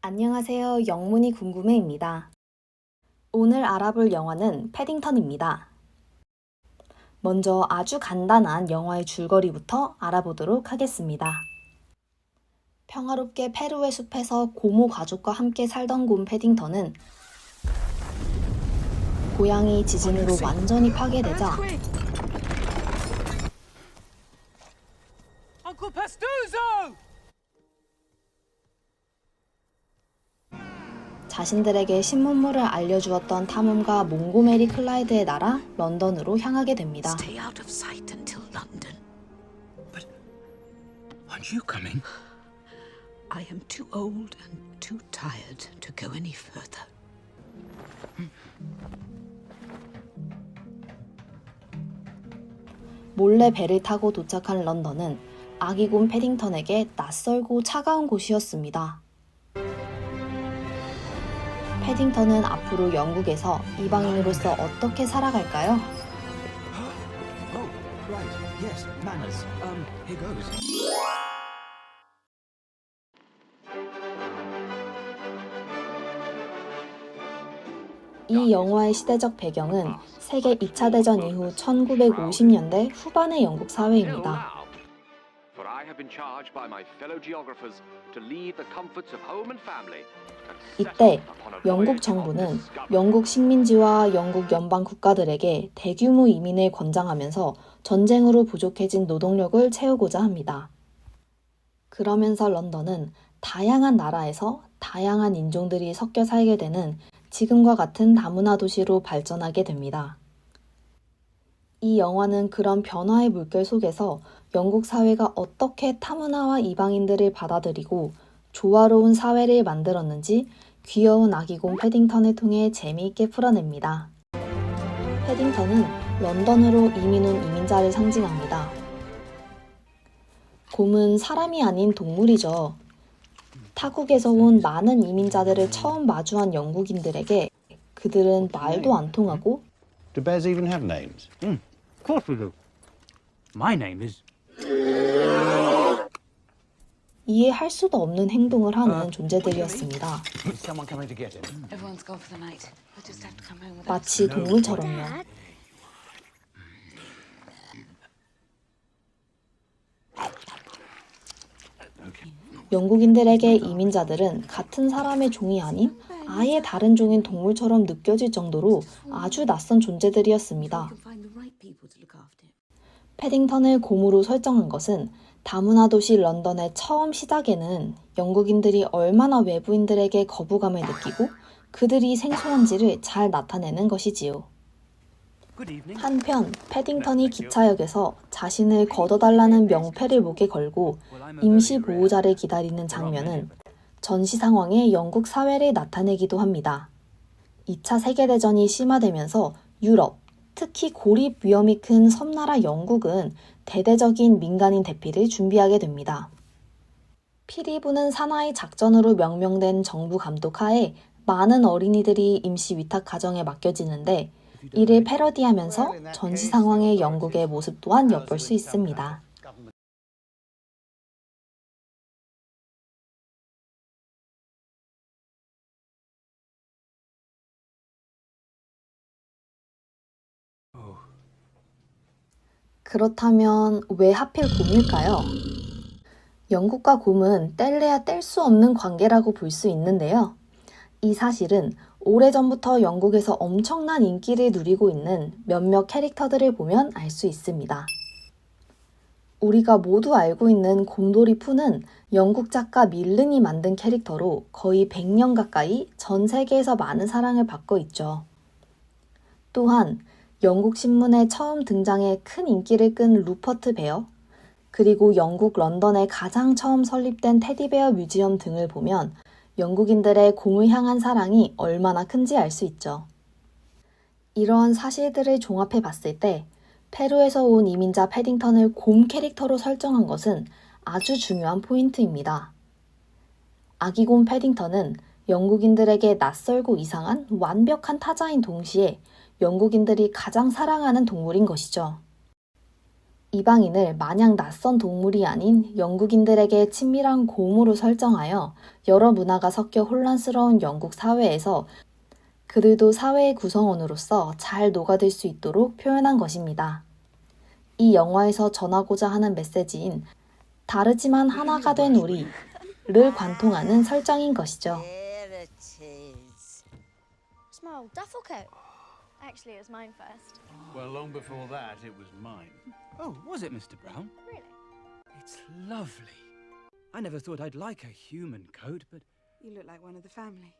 안녕하세요. 영문이 궁금해입니다. 오늘 알아볼 영화는 패딩턴입니다. 먼저 아주 간단한 영화의 줄거리부터 알아보도록 하겠습니다. 평화롭게 페루의 숲에서 고모 가족과 함께 살던 곰 패딩턴은 고향이 지진으로 완전히 파괴되자 자신들에게 신문물을 알려주었던 탐험가 몽고메리 클라이드의 나라 런던으로 향하게 됩니다. Stay out of sight until London. But aren't you coming? I am too old and too tired to go any further. 몰래 배를 타고 도착한 런던은 아기곰 패딩턴에게 낯설고 차가운 곳이었습니다. 패딩턴은 앞으로 영국에서 이방인으로서 어떻게 살아갈까요? Oh, right. Yes, manners. Here goes. 이 영화의 시대적 배경은 세계 2차 대전 이후 1950년대 후반의 영국 사회입니다. 이때 영국 정부는 영국 식민지와 영국 연방 국가들에게 대규모 이민을 권장하면서 전쟁으로 부족해진 노동력을 채우고자 합니다. 그러면서 런던은 다양한 나라에서 다양한 인종들이 섞여 살게 되는 지금과 같은 다문화 도시로 발전하게 됩니다. 이 영화는 그런 변화의 물결 속에서 영국 사회가 어떻게 타문화와 이방인들을 받아들이고 조화로운 사회를 만들었는지 귀여운 아기곰 패딩턴을 통해 재미있게 풀어냅니다. 패딩턴은 런던으로 이민 온 이민자를 상징합니다. 곰은 사람이 아닌 동물이죠. 타국에서 온 많은 이민자들을 처음 마주한 영국인들에게 그들은 말도 안 통하고 Do bears even have names? Of course we do. My name is... 이해할 수도 없는 행동을 하는 존재들이었습니다. Is someone coming to get him? Everyone's gone for the night. We'll just have to come home with 마치 동물처럼요. 영국인들에게 이민자들은 같은 사람의 종이 아닌 아예 다른 종인 동물처럼 느껴질 정도로 아주 낯선 존재들이었습니다. 패딩턴을 곰으로 설정한 것은 다문화 도시 런던의 처음 시작에는 영국인들이 얼마나 외부인들에게 거부감을 느끼고 그들이 생소한지를 잘 나타내는 것이지요. 한편 패딩턴이 기차역에서 자신을 걷어달라는 명패를 목에 걸고 임시 보호자를 기다리는 장면은 전시 상황의 영국 사회를 나타내기도 합니다. 2차 세계대전이 심화되면서 유럽, 특히 고립 위험이 큰 섬나라 영국은 대대적인 민간인 대피를 준비하게 됩니다. 피리 부는 사나이 작전으로 명명된 정부 감독 하에 많은 어린이들이 임시 위탁 가정에 맡겨지는데 이를 패러디하면서 전시 상황의 영국의 모습 또한 엿볼 수 있습니다. 그렇다면 왜 하필 곰일까요? 영국과 곰은 뗄래야 뗄 수 없는 관계라고 볼 수 있는데요. 이 사실은 오래전부터 영국에서 엄청난 인기를 누리고 있는 몇몇 캐릭터들을 보면 알 수 있습니다. 우리가 모두 알고 있는 곰돌이 푸는 영국 작가 밀른이 만든 캐릭터로 거의 100년 가까이 전 세계에서 많은 사랑을 받고 있죠. 또한 영국 신문에 처음 등장해 큰 인기를 끈 루퍼트 베어, 그리고 영국 런던에 가장 처음 설립된 테디베어 뮤지엄 등을 보면 영국인들의 곰을 향한 사랑이 얼마나 큰지 알 수 있죠. 이러한 사실들을 종합해 봤을 때 페루에서 온 이민자 패딩턴을 곰 캐릭터로 설정한 것은 아주 중요한 포인트입니다. 아기곰 패딩턴은 영국인들에게 낯설고 이상한 완벽한 타자인 동시에 영국인들이 가장 사랑하는 동물인 것이죠. 이방인을 마냥 낯선 동물이 아닌 영국인들에게 친밀한 곰으로 설정하여 여러 문화가 섞여 혼란스러운 영국 사회에서 그들도 사회의 구성원으로서 잘 녹아들 수 있도록 표현한 것입니다. 이 영화에서 전하고자 하는 메시지인 다르지만 하나가 된 우리를 관통하는 설정인 것이죠. There it is. Smile, duffel coat. Actually, it was mine first. Well, long before that, it was mine. Oh, was it, Mr. Brown? Really? It's lovely. I never thought I'd like a human coat, but You look like one of the family.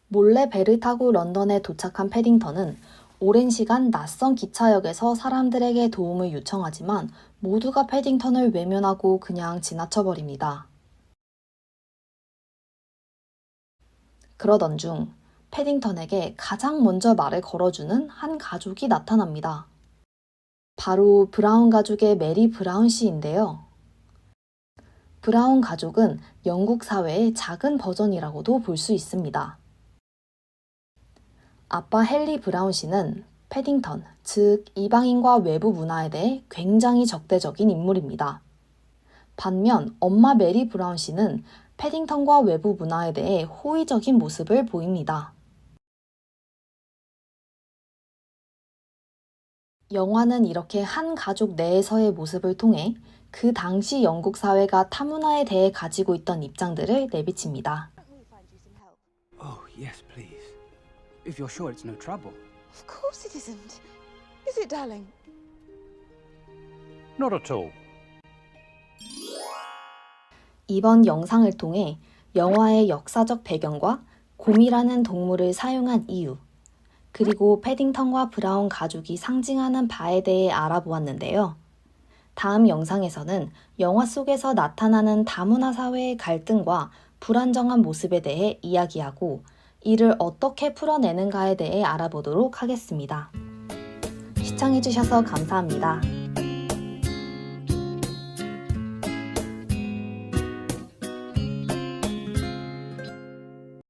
몰래 배를 타고 런던에 도착한 패딩턴은 오랜 시간 낯선 기차역에서 사람들에게 도움을 요청하지만 모두가 패딩턴을 외면하고 그냥 지나쳐버립니다. 그러던 중 패딩턴에게 가장 먼저 말을 걸어주는 한 가족이 나타납니다. 바로 브라운 가족의 메리 브라운 씨인데요. 브라운 가족은 영국 사회의 작은 버전이라고도 볼 수 있습니다. 아빠 헨리 브라운 씨는 패딩턴, 즉 이방인과 외부 문화에 대해 굉장히 적대적인 인물입니다. 반면 엄마 메리 브라운 씨는 패딩턴과 외부 문화에 대해 호의적인 모습을 보입니다. 영화는 이렇게 한 가족 내에서의 모습을 통해 그 당시 영국 사회가 타문화에 대해 가지고 있던 입장들을 내비칩니다. Can't we find you some help? oh, yes, please. If you're sure it's no trouble. Of course it isn't. Is it, darling? Not at all. 이번 영상을 통해 영화의 역사적 배경과 곰이라는 동물을 사용한 이유, 그리고 패딩턴과 브라운 가족이 상징하는 바에 대해 알아보았는데요. 다음 영상에서는 영화 속에서 나타나는 다문화 사회의 갈등과 불안정한 모습에 대해 이야기하고 이를 어떻게 풀어내는가에 대해 알아보도록 하겠습니다. 시청해주셔서 감사합니다.